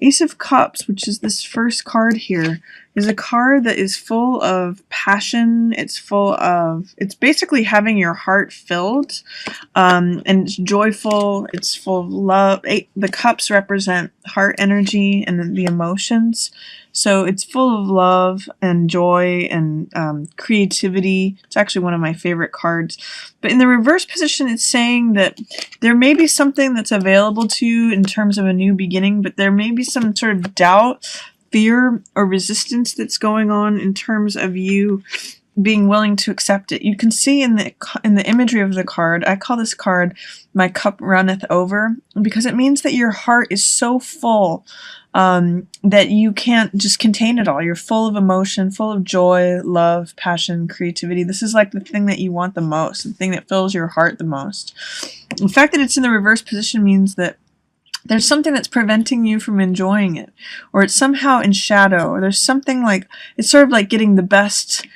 Ace of Cups, which is this first card here, is a card that is full of passion. It's basically having your heart filled, and it's joyful. It's full of love. The cups represent heart energy and the emotions. So it's full of love and joy and creativity. It's actually one of my favorite cards. But in the reverse position, it's saying that there may be something that's available to you in terms of a new beginning, but there may be some sort of doubt, fear, or resistance that's going on in terms of you being willing to accept it. You can see in the imagery of the card, I call this card "My Cup Runneth Over," because it means that your heart is so full that you can't just contain it all. You're full of emotion, full of joy, love, passion, creativity. This is like the thing that you want the most, the thing that fills your heart the most. The fact that it's in the reverse position means that there's something that's preventing you from enjoying it, or it's somehow in shadow, or there's something like, it's sort of like getting the best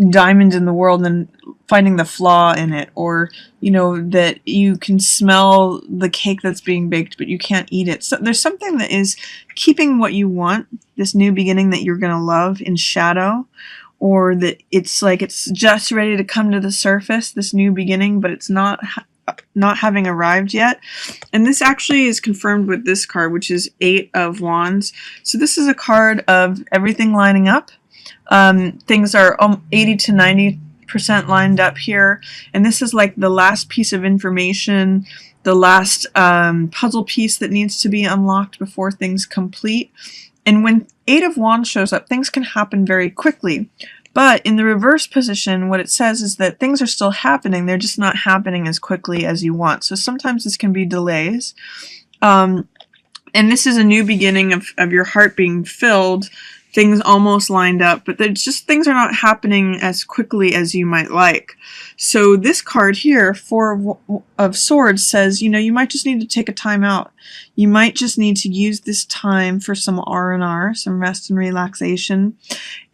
diamond in the world and finding the flaw in it, or that you can smell the cake that's being baked but you can't eat it. So there's something that is keeping what you want, this new beginning that you're going to love, in shadow, or that it's like it's just ready to come to the surface, this new beginning, but it's not having arrived yet. And this actually is confirmed with this card, which is 8 of Wands. So this is a card of everything lining up. Things are 80 to 90% lined up here, and this is like the last piece of information, the last puzzle piece that needs to be unlocked before things complete. And when 8 of Wands shows up, things can happen very quickly. But in the reverse position, what it says is that things are still happening, they're just not happening as quickly as you want. So sometimes this can be delays. And this is a new beginning of your heart being filled, things almost lined up, but things are not happening as quickly as you might like. So this card here, 4 of Swords, says, you might just need to take a time out. You might just need to use this time for some R&R, some rest and relaxation.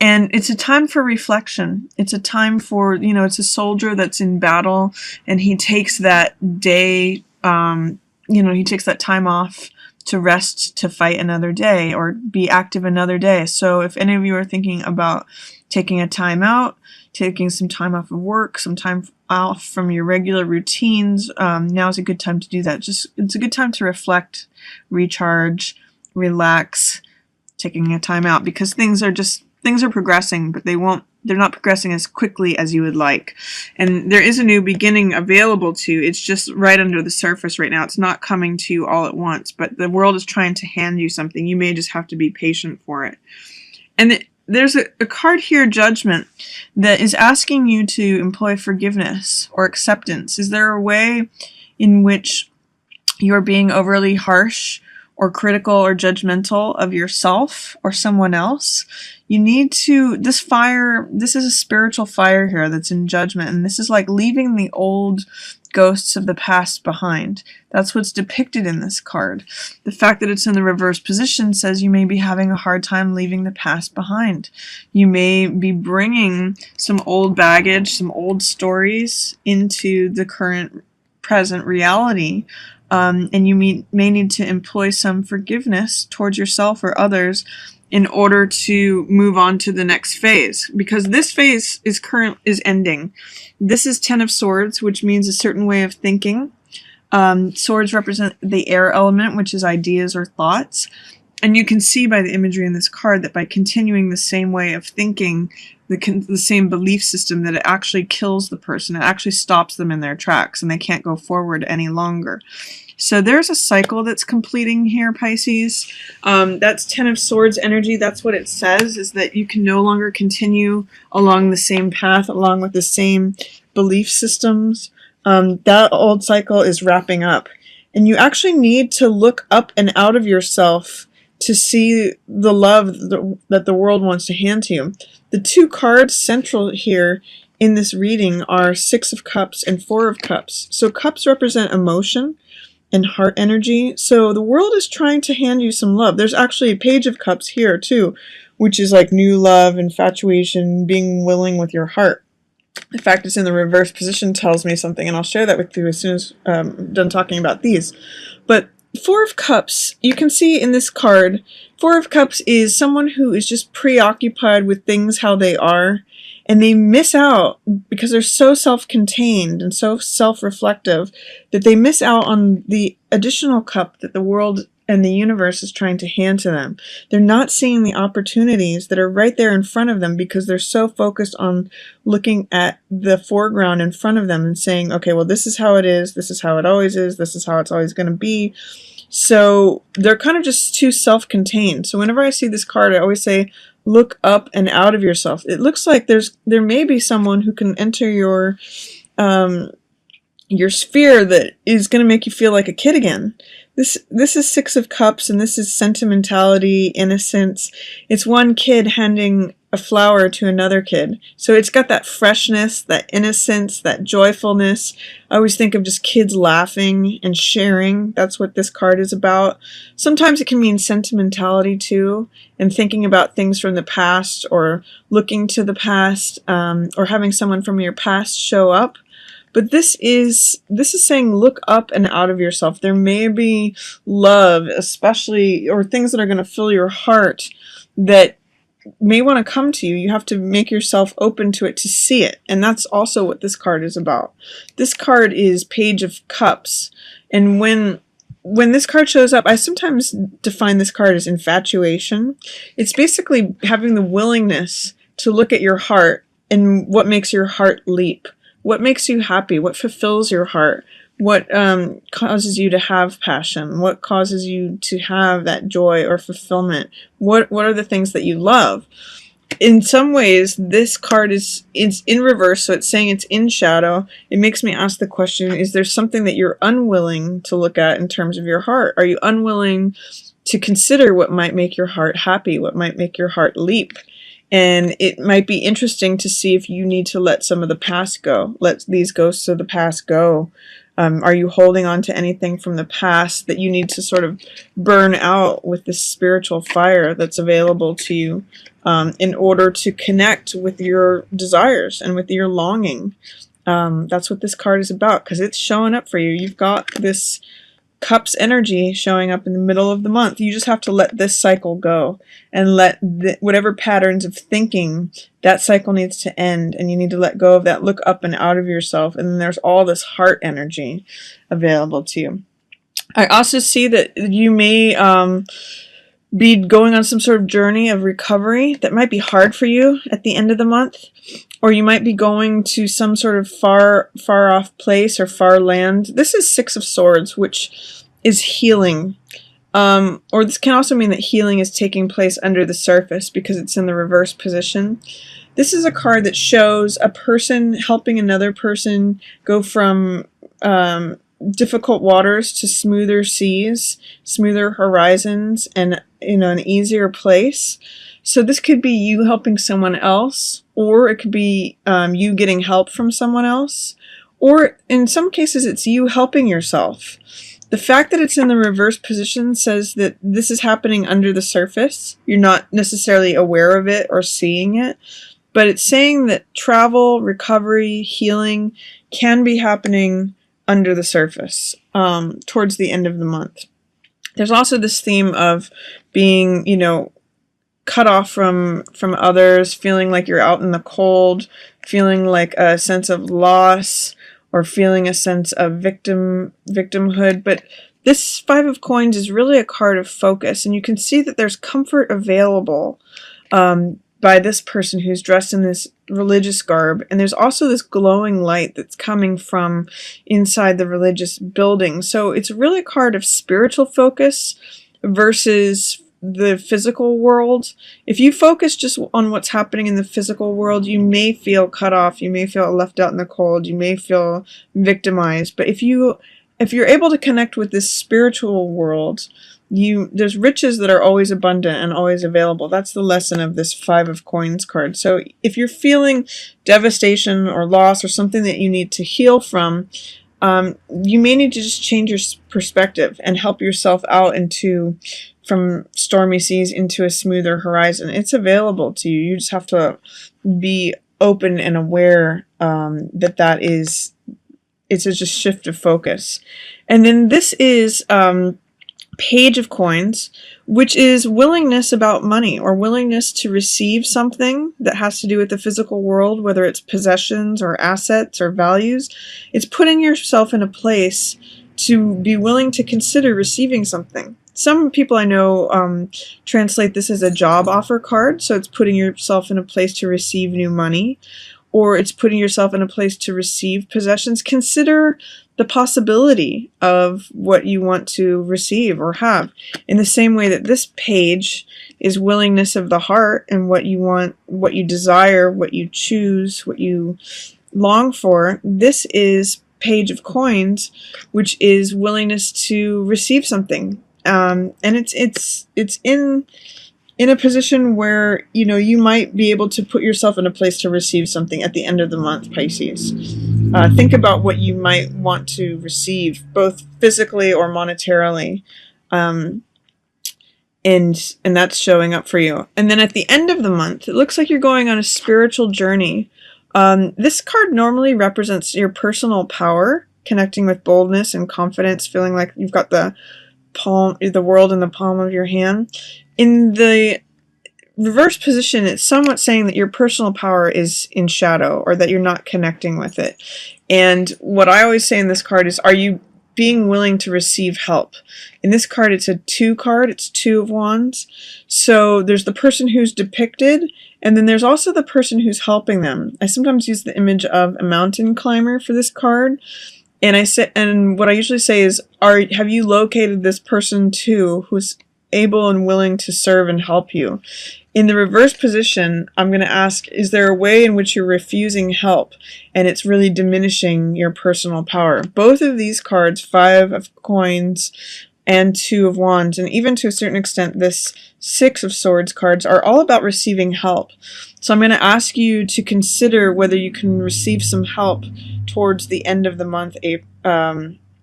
And it's a time for reflection. It's a time for, it's a soldier that's in battle, and he takes that day, he takes that time off to rest, to fight another day, or be active another day. So if any of you are thinking about taking a time out, taking some time off of work, some time off from your regular routines, now is a good time to do that. It's a good time to reflect, recharge, relax, taking a time out, because things are progressing, but they're not progressing as quickly as you would like. And there is a new beginning available to you. It's just right under the surface right now. It's not coming to you all at once, but the world is trying to hand you something. You may just have to be patient for it. And there's a card here, Judgment, that is asking you to employ forgiveness or acceptance. Is there a way in which you're being overly harsh or critical or judgmental of yourself or someone else? You need to, this is a spiritual fire here that's in Judgment, and this is like leaving the old ghosts of the past behind. That's what's depicted in this card. The fact that it's in the reverse position says you may be having a hard time leaving the past behind. You may be bringing some old baggage, some old stories into the present reality. And you may need to employ some forgiveness towards yourself or others in order to move on to the next phase, because this phase is ending. This is 10 of Swords, which means a certain way of thinking. Swords represent the air element, which is ideas or thoughts. And you can see by the imagery in this card that by continuing the same way of thinking, the same belief system, that it actually kills the person. It actually stops them in their tracks, and they can't go forward any longer. So there's a cycle that's completing here, Pisces. That's 10 of Swords energy. That's what it says, is that you can no longer continue along the same path, along with the same belief systems. That old cycle is wrapping up. And you actually need to look up and out of yourself to see the love that the world wants to hand to you. The 2 cards central here in this reading are 6 of Cups and 4 of Cups. So cups represent emotion and heart energy. So the world is trying to hand you some love. There's actually a Page of Cups here too, which is like new love, infatuation, being willing with your heart. The fact it's in the reverse position tells me something, and I'll share that with you as soon as I'm done talking about these. But Four of Cups, you can see in this card, Four of Cups is someone who is just preoccupied with things how they are, and they miss out because they're so self-contained and so self-reflective that they miss out on the additional cup that the world and the universe is trying to hand to them. They're not seeing the opportunities that are right there in front of them because they're so focused on looking at the foreground in front of them and saying, okay, well, this is how it is, this is how it always is, this is how it's always going to be. So they're kind of just too self-contained. So whenever I see this card, I always say, look up and out of yourself. It looks like there may be someone who can enter your sphere that is going to make you feel like a kid again. This is Six of Cups, and this is sentimentality, innocence. It's one kid handing a flower to another kid. So it's got that freshness, that innocence, that joyfulness. I always think of just kids laughing and sharing. That's what this card is about. Sometimes it can mean sentimentality too, and thinking about things from the past, or looking to the past, or having someone from your past show up. But this is saying look up and out of yourself. There may be love, especially, or things that are going to fill your heart that may want to come to you. You have to make yourself open to it to see it. And that's also what this card is about. This card is Page of Cups. And when this card shows up, I sometimes define this card as infatuation. It's basically having the willingness to look at your heart and what makes your heart leap. What makes you happy? What fulfills your heart? What causes you to have passion? What causes you to have that joy or fulfillment? What are the things that you love? In some ways, this card is in reverse, so it's saying it's in shadow. It makes me ask the question, is there something that you're unwilling to look at in terms of your heart? Are you unwilling to consider what might make your heart happy? What might make your heart leap? And it might be interesting to see if you need to let some of the past go. Let these ghosts of the past go. Are you holding on to anything from the past that you need to sort of burn out with this spiritual fire that's available to you in order to connect with your desires and with your longing? That's what this card is about, because it's showing up for you. You've got this Cups energy showing up in the middle of the month. You just have to let this cycle go and let whatever patterns of thinking, that cycle needs to end, and you need to let go of that. Look up and out of yourself, and then there's all this heart energy available to you. I also see that you may be going on some sort of journey of recovery that might be hard for you at the end of the month, or you might be going to some sort of far off place or far land. This is Six of Swords, which is healing. Or this can also mean that healing is taking place under the surface because it's in the reverse position. This is a card that shows a person helping another person go from difficult waters to smoother seas, smoother horizons, and an easier place. So this could be you helping someone else, or it could be you getting help from someone else, or in some cases it's you helping yourself. The fact that it's in the reverse position says that this is happening under the surface. You're not necessarily aware of it or seeing it, but it's saying that travel, recovery, healing can be happening under the surface towards the end of the month. There's also this theme of being, cut off from others, feeling like you're out in the cold, feeling like a sense of loss, or feeling a sense of victimhood. But this Five of Coins is really a card of focus, and you can see that there's comfort available by this person who's dressed in this religious garb, and there's also this glowing light that's coming from inside the religious building. So it's really a card of spiritual focus versus the physical world. If you focus just on what's happening in the physical world, you may feel cut off, you may feel left out in the cold, you may feel victimized. But if you're able to connect with this spiritual world, there's riches that are always abundant and always available. That's the lesson of this Five of Coins card. So if you're feeling devastation or loss or something that you need to heal from, you may need to just change your perspective and help yourself out from stormy seas into a smoother horizon. It's available to you. You just have to be open and aware it's just shift of focus. And then this is Page of Coins, which is willingness about money or willingness to receive something that has to do with the physical world, whether it's possessions or assets or values. It's putting yourself in a place to be willing to consider receiving something. Some people I know translate this as a job offer card, so it's putting yourself in a place to receive new money, or it's putting yourself in a place to receive possessions. Consider the possibility of what you want to receive or have. In the same way that this page is willingness of the heart and what you want, what you desire, what you choose, what you long for, this is Page of Coins, which is willingness to receive something. And it's in a position where, you know, you might be able to put yourself in a place to receive something at the end of the month, Pisces. Think about what you might want to receive, both physically or monetarily, and that's showing up for you. And then at the end of the month, it looks like you're going on a spiritual journey. This card normally represents your personal power, connecting with boldness and confidence, feeling like you've got the world in the palm of your hand. In the reverse position, it's somewhat saying that your personal power is in shadow, or that you're not connecting with it. And what I always say in this card is, are you being willing to receive help? In this card, it's a 2 card. It's 2 of Wands. So there's the person who's depicted, and then there's also the person who's helping them. I sometimes use the image of a mountain climber for this card. And what I usually say is, have you located this person too, who's able and willing to serve and help you? In the reverse position, I'm going to ask, is there a way in which you're refusing help and it's really diminishing your personal power? Both of these cards, 5 of Coins and 2 of Wands, and even to a certain extent this 6 of Swords cards, are all about receiving help. So I'm going to ask you to consider whether you can receive some help towards the end of the month,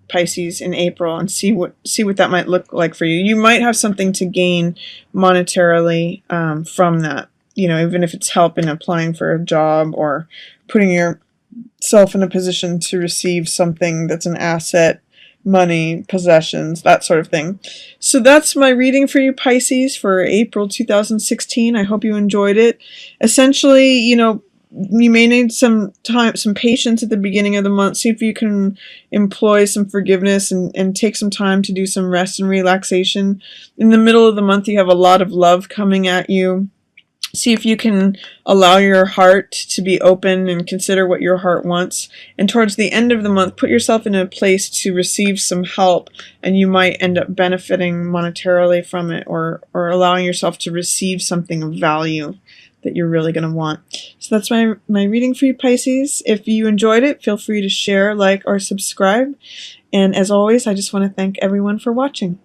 Pisces, in April, and see what that might look like for you. You might have something to gain monetarily from that, you know, even if it's help in applying for a job or putting yourself in a position to receive something that's an asset, money, possessions, that sort of thing. So that's my reading for you, Pisces, for April 2016. I hope you enjoyed it. Essentially, you know, you may need some time, some patience at the beginning of the month. See if you can employ some forgiveness and take some time to do some rest and relaxation. In the middle of the month, you have a lot of love coming at you. See if you can allow your heart to be open and consider what your heart wants. And towards the end of the month, put yourself in a place to receive some help, and you might end up benefiting monetarily from it, or allowing yourself to receive something of value that you're really going to want. So that's my reading for you, Pisces. If you enjoyed it, feel free to share, like, or subscribe. And as always, I just want to thank everyone for watching.